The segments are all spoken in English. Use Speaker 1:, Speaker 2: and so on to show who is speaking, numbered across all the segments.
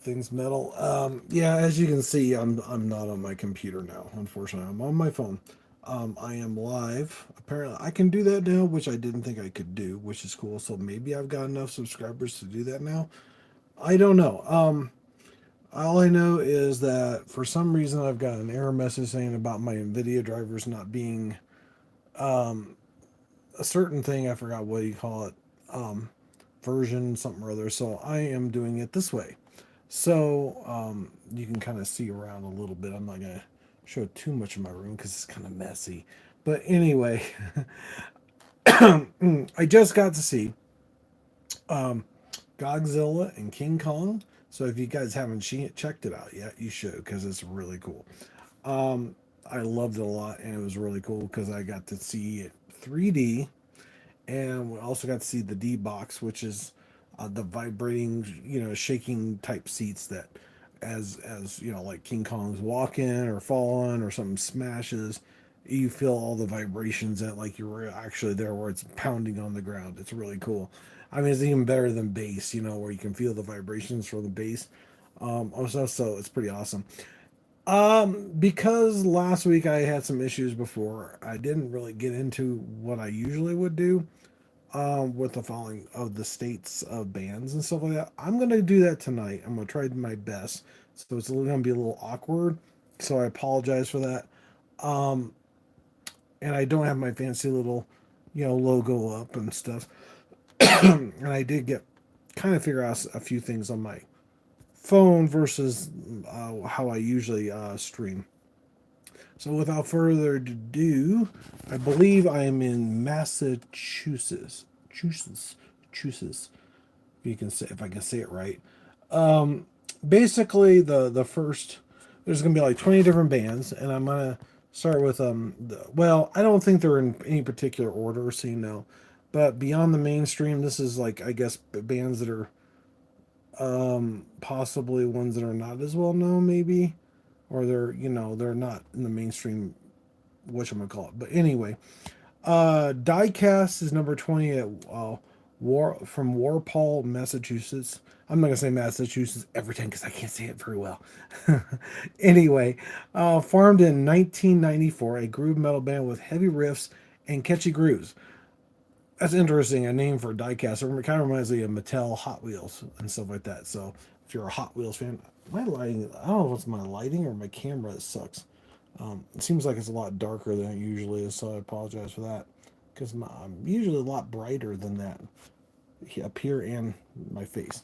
Speaker 1: Things metal. Yeah, as you can see, I'm not on my computer now. Unfortunately, I'm on my phone. I am live. Apparently, I can do that now, which I didn't think I could do, which is cool. So maybe I've got enough subscribers to do that now. I don't know. All I know is that for some reason I've got an error message saying about my NVIDIA drivers not being a certain thing. I forgot what you call it. Version something or other. So I am doing it this way. So you can kind of see around a little bit. I'm not gonna show too much of my room because it's kind of messy. But anyway, I just got to see Godzilla and King Kong. So if you guys haven't checked it out yet, you should because it's really cool. I loved it a lot, and it was really cool because I got to see it 3D, and we also got to see the D box, which is the vibrating, shaking type seats that, as like King Kong's walking or falling or something smashes, you feel all the vibrations that like you're actually there where it's pounding on the ground. It's really cool. I mean, it's even better than bass, where you can feel the vibrations from the bass. So it's pretty awesome. Because last week I had some issues before, I didn't really get into what I usually would do with the following of the states of bands and stuff like that. I'm gonna do that tonight. I'm gonna try my best. So it's gonna be a little awkward. So I apologize for that. Um, and I don't have my fancy little, logo up and stuff. And I did get kind of figure out a few things on my phone versus how I usually stream. So without further ado, I believe I am in Massachusetts. Massachusetts. If you can say, if I can say it right. Basically, the first there's gonna be like 20 different bands, and I'm gonna start with well, I don't think they're in any particular order, so but beyond the mainstream, this is like I guess bands that are possibly ones that are not as well known, maybe, or they're not in the mainstream, whatchamacallit. But anyway, Diecast is number 20 at from Warpole, Massachusetts. I'm not gonna say Massachusetts every time because I can't say it very well. Anyway, formed in 1994, a groove metal band with heavy riffs and catchy grooves. That's interesting. A name for a diecast. It kind of reminds me of Mattel Hot Wheels and stuff like that. So if you're a Hot Wheels fan, my lighting, I don't know if it's my lighting or my camera that sucks. It seems like it's a lot darker than it usually is, so I apologize for that. Because I'm usually a lot brighter than that up here and my face.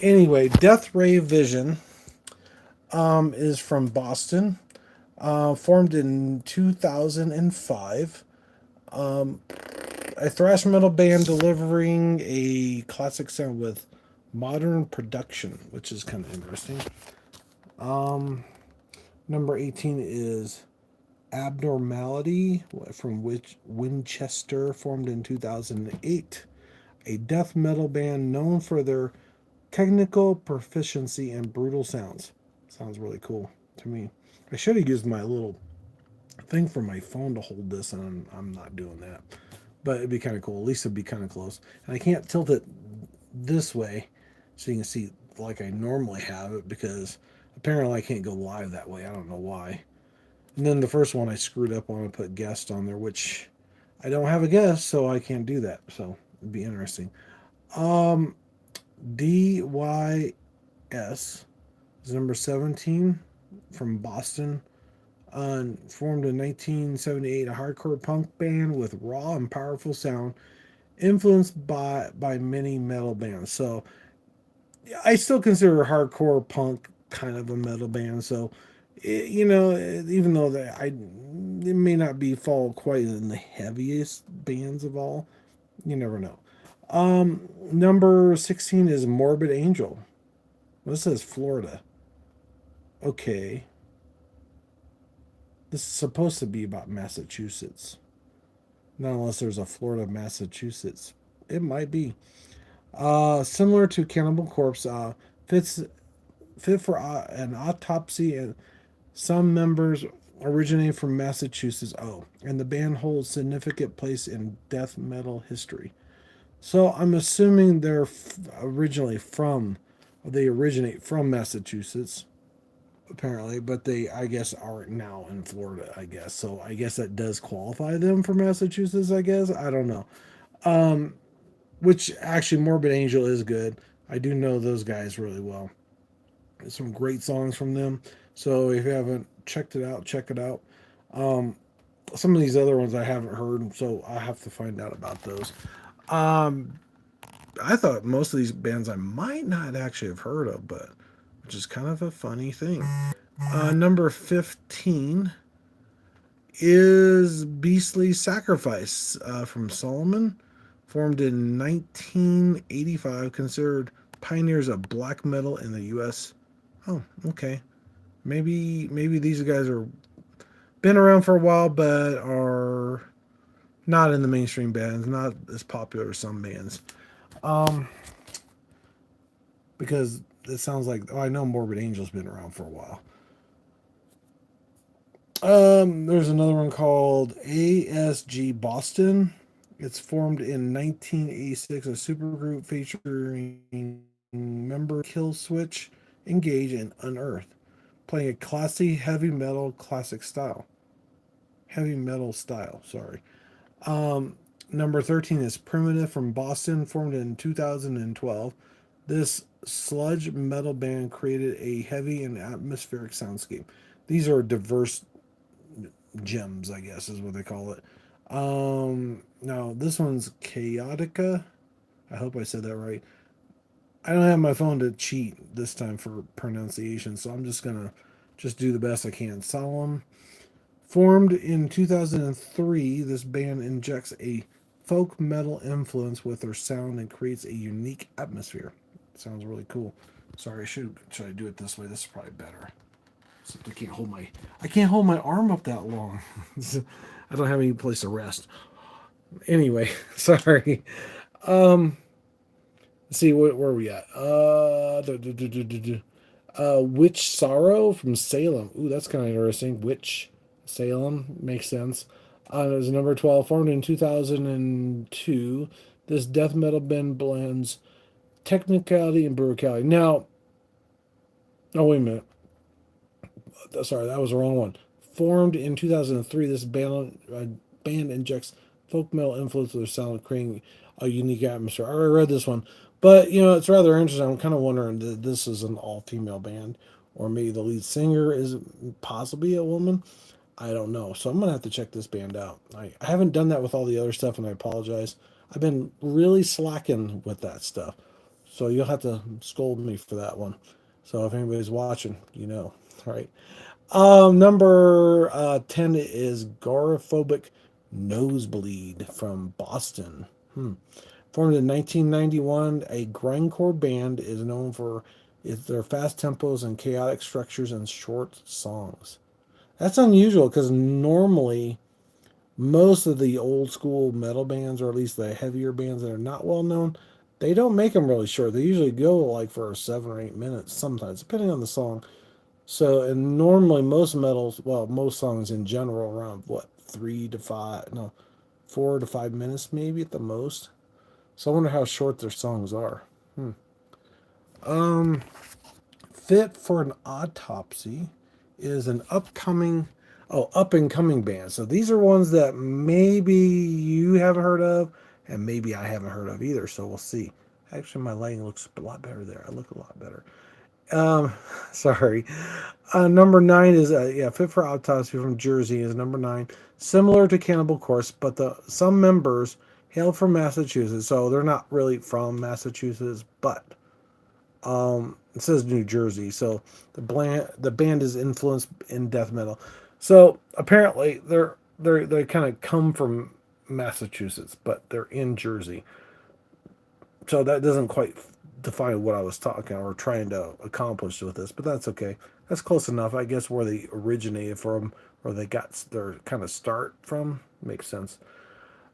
Speaker 1: Anyway, Death Ray Vision is from Boston, formed in 2005. A thrash metal band delivering a classic sound with modern production, which is kind of interesting. Number 18 is Abnormality from which Winchester, formed in 2008. A death metal band known for their technical proficiency and brutal sounds. Sounds really cool to me. I should have used my little thing for my phone to hold this, and I'm not doing that. But it'd be kind of cool. At least it'd be kind of close. And I can't tilt it this way so you can see like I normally have it because apparently I can't go live that way. I don't know why. And then the first one I screwed up on and put guest on there, which I don't have a guest, so I can't do that. So it'd be interesting. Um, DYS is number 17 from Boston. Formed in 1978, a hardcore punk band with raw and powerful sound, influenced by many metal bands. So I still consider hardcore punk kind of a metal band. So even though it may not be fall quite in the heaviest bands of all, you never know. Number 16 is Morbid Angel. Well, this says Florida. Okay, this is supposed to be about Massachusetts. Not unless there's a Florida, Massachusetts. It might be. Similar to Cannibal Corpse, fits fit for an autopsy, and some members originate from Massachusetts. Oh, and the band holds significant place in death metal history. So I'm assuming they're originally from They originate from Massachusetts, apparently, but they, I guess, are now in Florida, I guess. So I guess that does qualify them for Massachusetts, I guess. I don't know. Which actually, Morbid Angel is good. I do know those guys really well. There's some great songs from them. So if you haven't checked it out, check it out. Some of these other ones I haven't heard, so I have to find out about those. Um, I thought most of these bands I might not actually have heard of, but which is kind of a funny thing. Number 15 is Beastly Sacrifice from Solomon, formed in 1985, considered pioneers of black metal in the U.S. Oh, okay. Maybe these guys are been around for a while, but are not in the mainstream bands, not as popular as some bands. Um, because it sounds like, oh, I know Morbid Angel's been around for a while. There's another one called ASG Boston. It's formed in 1986, a supergroup featuring member Killswitch Engage and Unearth, playing a classy heavy metal classic style. Heavy metal style, sorry. Number 13 is Primitive from Boston, formed in 2012. This sludge metal band created a heavy and atmospheric soundscape. These are diverse gems, I guess is what they call it. Now this one's Chaotica. I hope I said that right. I don't have my phone to cheat this time for pronunciation, so I'm just gonna just do the best I can. Solemn. Formed in 2003, this band injects a folk metal influence with their sound and creates a unique atmosphere. Sounds really cool. Sorry, should I do it this way? This is probably better. Except I can't hold my arm up that long. I don't have any place to rest. Anyway, sorry. Let's see where are we at. Witch Sorrow from Salem. Ooh, that's kind of interesting. Witch Salem makes sense. It was number 12, formed in 2002. This death metal band blends technicality and brutality. Now, oh wait a minute. Sorry, that was the wrong one. Formed in 2003, this band injects folk metal influence with their sound, creating a unique atmosphere. I already read this one, but it's rather interesting. I'm kind of wondering that this is an all-female band, or maybe the lead singer is possibly a woman. I don't know. So I'm gonna have to check this band out. I haven't done that with all the other stuff, and I apologize. I've been really slacking with that stuff. So you'll have to scold me for that one. So if anybody's watching, All right. Number 10 is Gorophobic Nosebleed from Boston. Formed in 1991, a grindcore band is known for their fast tempos and chaotic structures and short songs. That's unusual because normally most of the old school metal bands, or at least the heavier bands that are not well known, they don't make them really short. They usually go like for 7 or 8 minutes, sometimes depending on the song. So, and normally most metals, well, most songs in general, around what, 3 to 5, no, 4 to 5 minutes maybe at the most. So I wonder how short their songs are. Um, Fit for an Autopsy is an up and coming band. So these are ones that maybe you haven't heard of, and maybe I haven't heard of either. So we'll see. Actually, my lighting looks a lot better there. I look a lot better. Um, Sorry. Number 9 is Fit for Autopsy from Jersey is number 9. Similar to Cannibal Corpse, but some members hail from Massachusetts, so they're not really from Massachusetts, but it says New Jersey, so the band is influenced in death metal. So apparently they kind of come from Massachusetts, but they're in Jersey. So that doesn't quite define what I was talking or trying to accomplish with this, but that's okay. That's close enough, I guess. Where they originated from, or they got their kind of start from, makes sense.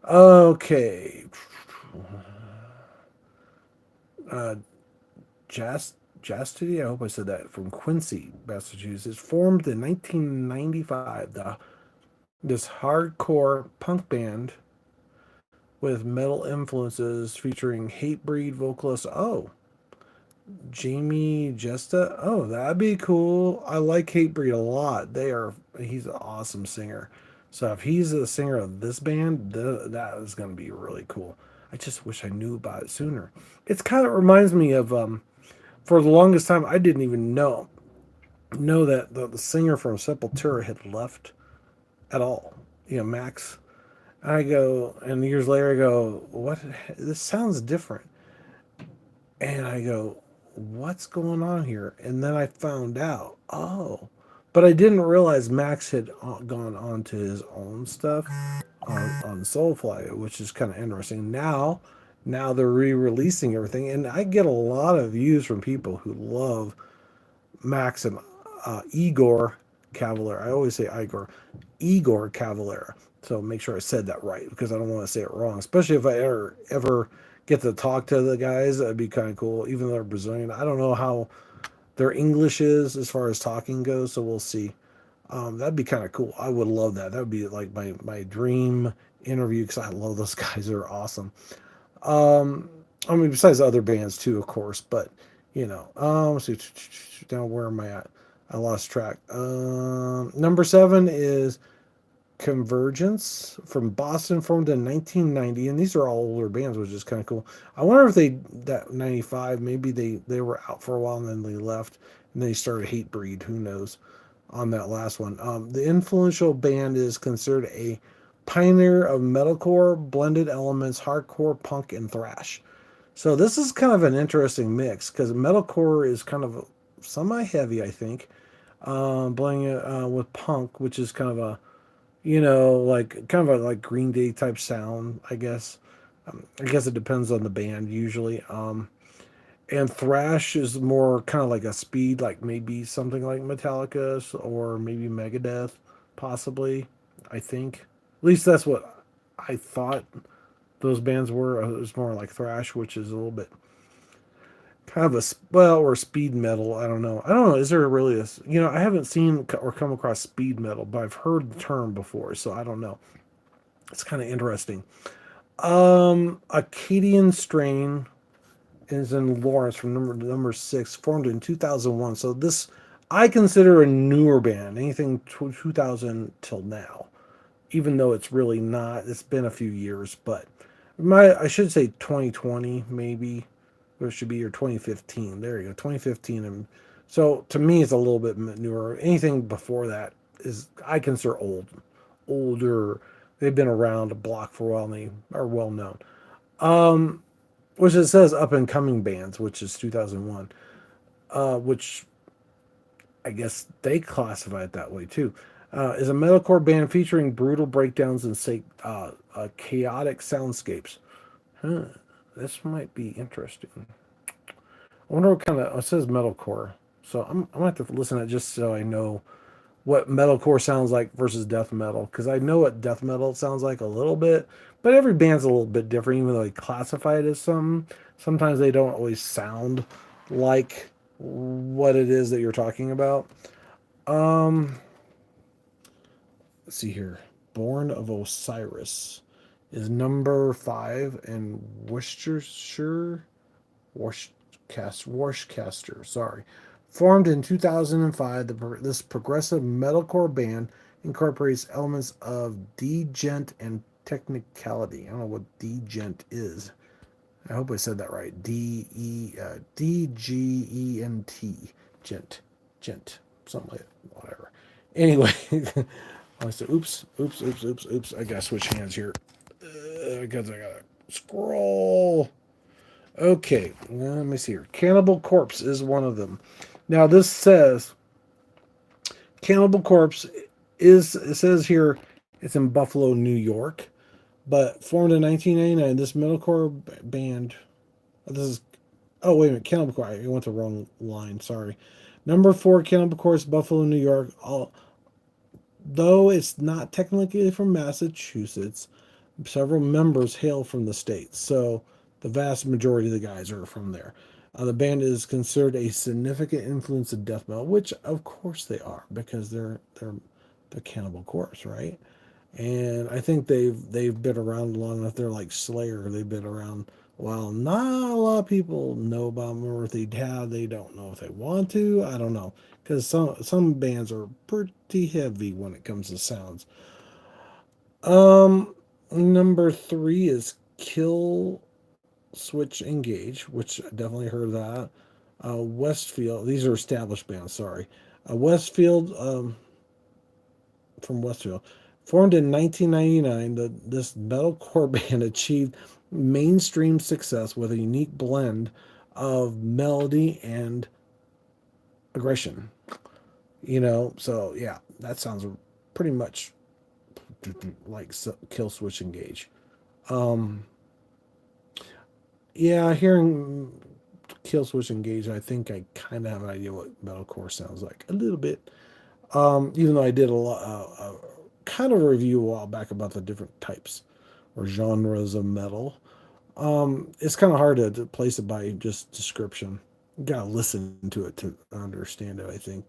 Speaker 1: Okay, uh, Chastity. I hope I said that. From Quincy, Massachusetts, formed in 1995. This hardcore punk band with metal influences featuring Hatebreed vocalist. Oh, Jamie Jesta. Oh, that'd be cool. I like Hatebreed a lot. He's an awesome singer. So if he's the singer of this band, that is going to be really cool. I just wish I knew about it sooner. It's kind of reminds me of for the longest time I didn't even know that the singer from Sepultura had left at all. Max. I go, and years later I go, what? This sounds different. And I go, what's going on here? And then I found out, oh, but I didn't realize Max had gone on to his own stuff on Soulfly, which is kind of interesting. Now they're re-releasing everything, and I get a lot of views from people who love Max and Igor Cavalera. I always say Igor Cavalera. So make sure I said that right because I don't want to say it wrong. Especially if I ever get to talk to the guys, that'd be kind of cool. Even though they're Brazilian, I don't know how their English is as far as talking goes. So we'll see. That'd be kind of cool. I would love that. That would be like my dream interview because I love those guys. They're awesome. Um, I mean, besides other bands too, of course. But let's see. Now where am I at? I lost track. Number 7 is Convergence from Boston, formed in 1990, and these are all older bands, which is kind of cool. I wonder if that 95 maybe they were out for a while and then they left and they started Hatebreed. Who knows? On that last one, the influential band is considered a pioneer of metalcore, blended elements, hardcore, punk, and thrash. So this is kind of an interesting mix because metalcore is kind of semi-heavy, I think, blending it with punk, which is kind of a like kind of a like Green Day type sound, I guess. I guess it depends on the band usually. And thrash is more kind of like a speed, like maybe something like Metallica or maybe Megadeth, possibly. I think. At least that's what I thought those bands were. It was more like thrash, which is a little bit kind of or speed metal. I don't know. I don't know. Is there really a I haven't seen or come across speed metal, but I've heard the term before, so I don't know. It's kind of interesting. Acadian Strain is in Lawrence from number 6, formed in 2001. So this I consider a newer band, anything 2000 till now, even though it's really not. It's been a few years, but I should say 2020 maybe. Or it should be your 2015. There you go, 2015. And so to me, it's a little bit newer. Anything before that is I consider older. They've been around a block for a while and they are well known. Which it says up and coming bands, which is 2001, which I guess they classify it that way too. Is a metalcore band featuring brutal breakdowns and chaotic soundscapes. Huh. This might be interesting. I wonder what kind of it says metalcore. So I'm gonna have to listen to it just so I know what metalcore sounds like versus death metal because I know what death metal sounds like a little bit, but every band's a little bit different. Even though they classify it as sometimes they don't always sound like what it is that you're talking about. Um, let's see here. Born of Osiris is number 5, and Worcestershire Washcaster, sorry. Formed in 2005, this progressive metalcore band incorporates elements of djent and technicality. I don't know what djent is. I hope I said that right. Dgent, gent, something like that. Whatever. Anyway, I said, oops. I gotta switch hands here because I gotta scroll. Okay, let me see here. Cannibal Corpse is one of them. Now this says Cannibal Corpse it says here it's in Buffalo, New York, but formed in 1999. This metalcore band. This is oh wait a minute, Cannibal Corpse. I went the wrong line. Sorry. Number 4, Cannibal Corpse, Buffalo, New York. Though it's not technically from Massachusetts, several members hail from the state. So the vast majority of the guys are from there. The band is considered a significant influence of death metal, which of course they are because they're Cannibal Corpse, right? And I think they've been around long enough. They're like Slayer. They've been around Well, not a lot of people know about them, or if they have, they don't know if they want to. I don't know, because some bands are pretty heavy when it comes to sounds. Um, Number three is Kill Switch Engage, which I definitely heard of that. Westfield, these are established bands. Sorry, Westfield, from Westfield, formed in 1999. This metalcore band achieved mainstream success with a unique blend of melody and aggression. So yeah, that sounds pretty much like Kill Switch Engage. Um, yeah, hearing Kill Switch Engage, I think I kind of have an idea what metalcore sounds like a little bit. Even though I did a lot, kind of a review a while back about the different types or genres of metal. It's kind of hard to place it by just description. You gotta listen to it to understand it, I think.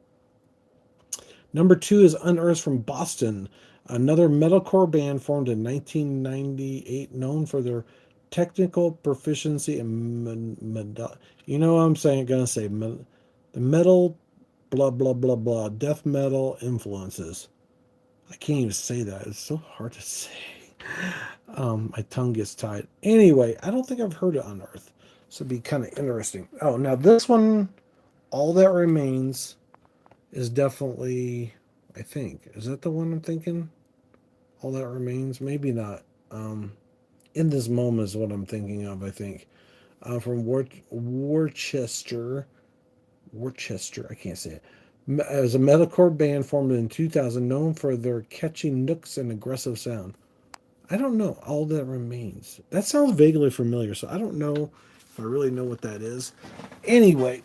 Speaker 1: Number two is Unearthed from Boston, another metalcore band formed in 1998, known for their technical proficiency and you know what I'm saying? Gonna say the metal, blah blah blah blah, death metal influences. I can't even say that. It's so hard to say. My tongue gets tied. Anyway, I don't think I've heard it on Earth, so it'd be kind of interesting. Oh, now this one, All That Remains, is definitely. I think is that the one I'm thinking. All That Remains, maybe not. Um, in this moment is what I'm thinking of. I think from Worcester. I can't say it. As a metalcore band formed in 2000, known for their catchy nooks and aggressive sound. I don't know. All That Remains. That sounds vaguely familiar, so I don't know if I really know what that is. Anyway,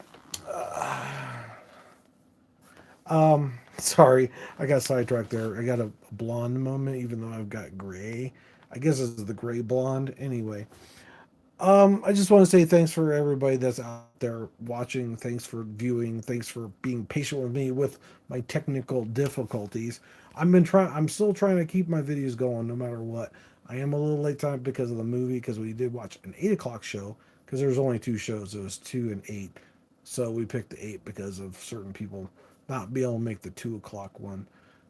Speaker 1: sorry, I got sidetracked there. I got a blonde moment, even though I've got gray. I guess it's the gray blonde. Anyway, I just want to say thanks for everybody that's out there watching. Thanks for viewing. Thanks for being patient with me with my technical difficulties. I'm still trying to keep my videos going no matter what. I am a little late time because of the movie because we did watch an 8 o'clock show because there was only two shows. It was 2 and 8, so we picked the 8 because of certain people not being able to make the 2 o'clock one.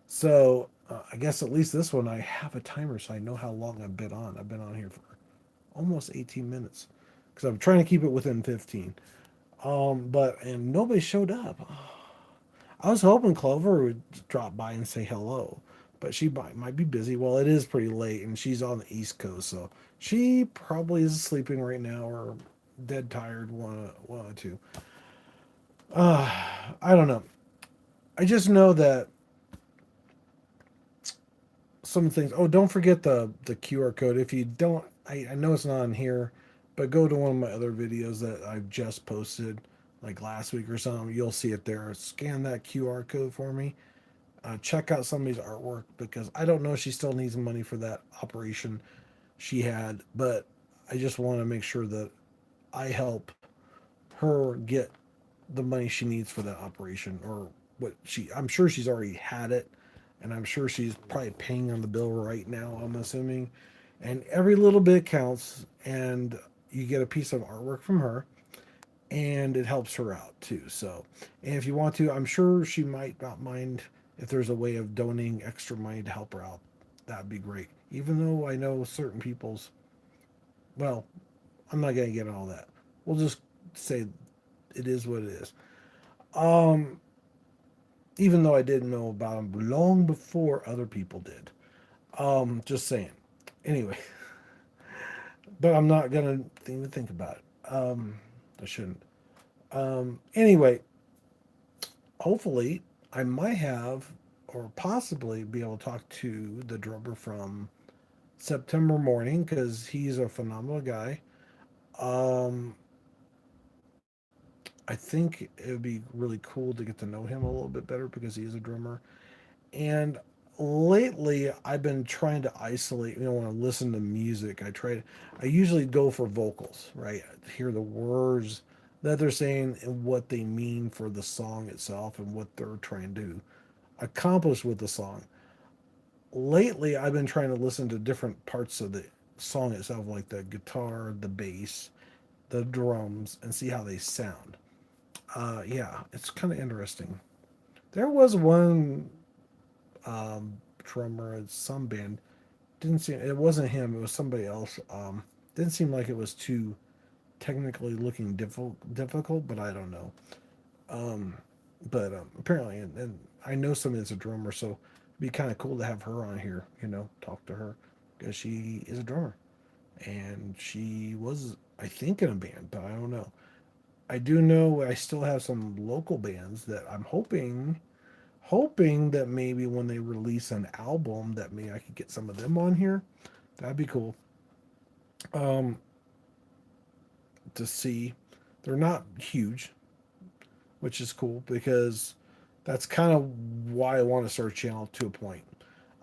Speaker 1: So I guess at least this one I have a timer so I know how long I've been on. I've been on here for almost 18 minutes because I'm trying to keep it within 15. But and nobody showed up. I was hoping Clover would drop by and say hello, but she might be busy. Well, it is pretty late, and she's on the East Coast, so she probably is sleeping right now or dead tired. One or two. I don't know. I just know that some things. Oh, don't forget the QR code. If you don't, I know it's not on here, but go to one of my other videos that I've just posted, like last week or something. You'll see it there. Scan that QR code for me. Check out somebody's artwork because I don't know if she still needs money for that operation she had, but I just want to make sure that I help her get the money she needs for that operation or what she. I'm sure she's already had it, and I'm sure she's probably paying on the bill right now. I'm assuming, and every little bit counts, and you get a piece of artwork from her, and it helps her out too. So, and if you want to, I'm sure she might not mind if there's a way of donating extra money to help her out. That'd be great. Even though I know certain people's, well, I'm not gonna get all that. We'll just say it is what it is. Um, Even though I didn't know about them long before other people did. Just saying. Anyway, but I'm not gonna even think about it. I shouldn't. Anyway, hopefully, I might have or possibly be able to talk to the drummer from September Morning because he's a phenomenal guy. Um, I think it would be really cool to get to know him a little bit better because he is a drummer. And lately, I've been trying to isolate. When I listen to music, I usually go for vocals, right? Hear the words that they're saying and what they mean for the song itself and what they're trying to accomplish with the song. Lately, I've been trying to listen to different parts of the song itself, like the guitar, the bass, the drums, and see how they sound. Yeah, it's kind of interesting. There was one drummer at some band. Didn't seem it wasn't him. It was somebody else. Didn't seem like it was too technically looking difficult, but I don't know. Um, but apparently, and I know somebody that's a drummer, so it'd be kind of cool to have her on here. Talk to her because she is a drummer and she was, I think, in a band, but I don't know. I do know I still have some local bands that I'm hoping that maybe when they release an album that maybe I could get some of them on here. That'd be cool. Um, to see. They're not huge, which is cool because that's kind of why I want to start a channel to a point.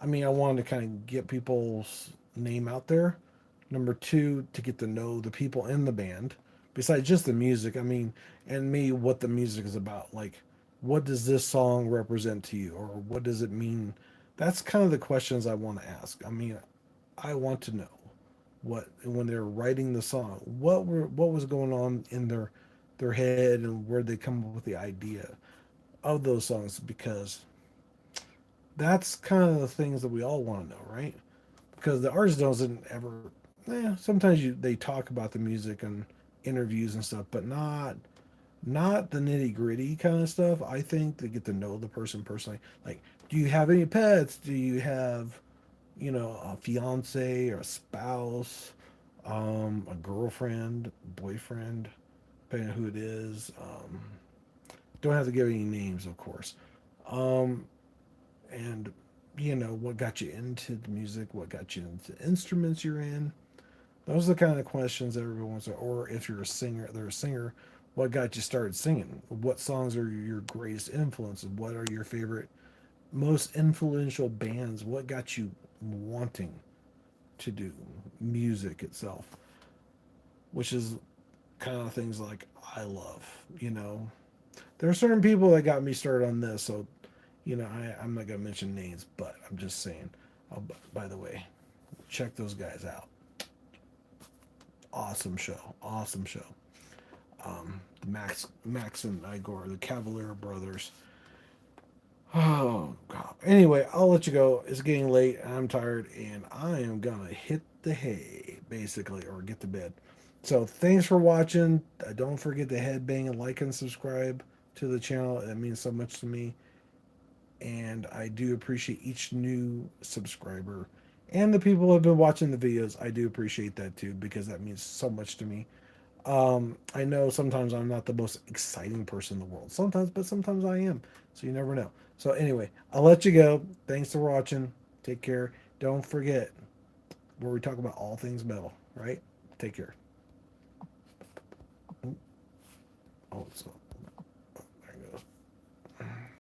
Speaker 1: I mean, I wanted to kind of get people's name out there. Number two, to get to know the people in the band, besides just the music. I mean, and me, what the music is about. Like, what does this song represent to you, or what does it mean? That's kind of the questions I want to ask. I mean, I want to know what when they're writing the song, what was going on in their head, and where they come up with the idea of those songs, because that's kind of the things that we all want to know, right? Because the artist doesn't ever. Sometimes they talk about the music and interviews and stuff, but not the nitty gritty kind of stuff. I think they get to know the person personally. Like, do you have any pets? Do you have, a fiance or a spouse, a girlfriend, boyfriend, depending on who it is. Don't have to give any names, of course. Um, and what got you into the music, what got you into instruments you're in. Those are the kind of questions that everyone wants to. Or if you're a singer, they're a singer. What got you started singing? What songs are your greatest influences? What are your favorite, most influential bands? What got you wanting to do music itself? Which is kind of things like I love. There are certain people that got me started on this, so I'm not gonna mention names, but I'm just saying. Oh, by the way, check those guys out. Awesome show. Awesome show. The Max and Igor, the Cavalier brothers. Oh God. Anyway, I'll let you go. It's getting late. I'm tired, and I am gonna hit the hay, basically, or get to bed. So thanks for watching. Don't forget to headbang and like and subscribe to the channel. That means so much to me, and I do appreciate each new subscriber and the people who have been watching the videos. I do appreciate that too, because that means so much to me. I know sometimes I'm not the most exciting person in the world. Sometimes, but sometimes I am. So you never know. So anyway, I'll let you go. Thanks for watching. Take care. Don't forget where we talk about all things metal, right? Take care. Oh, so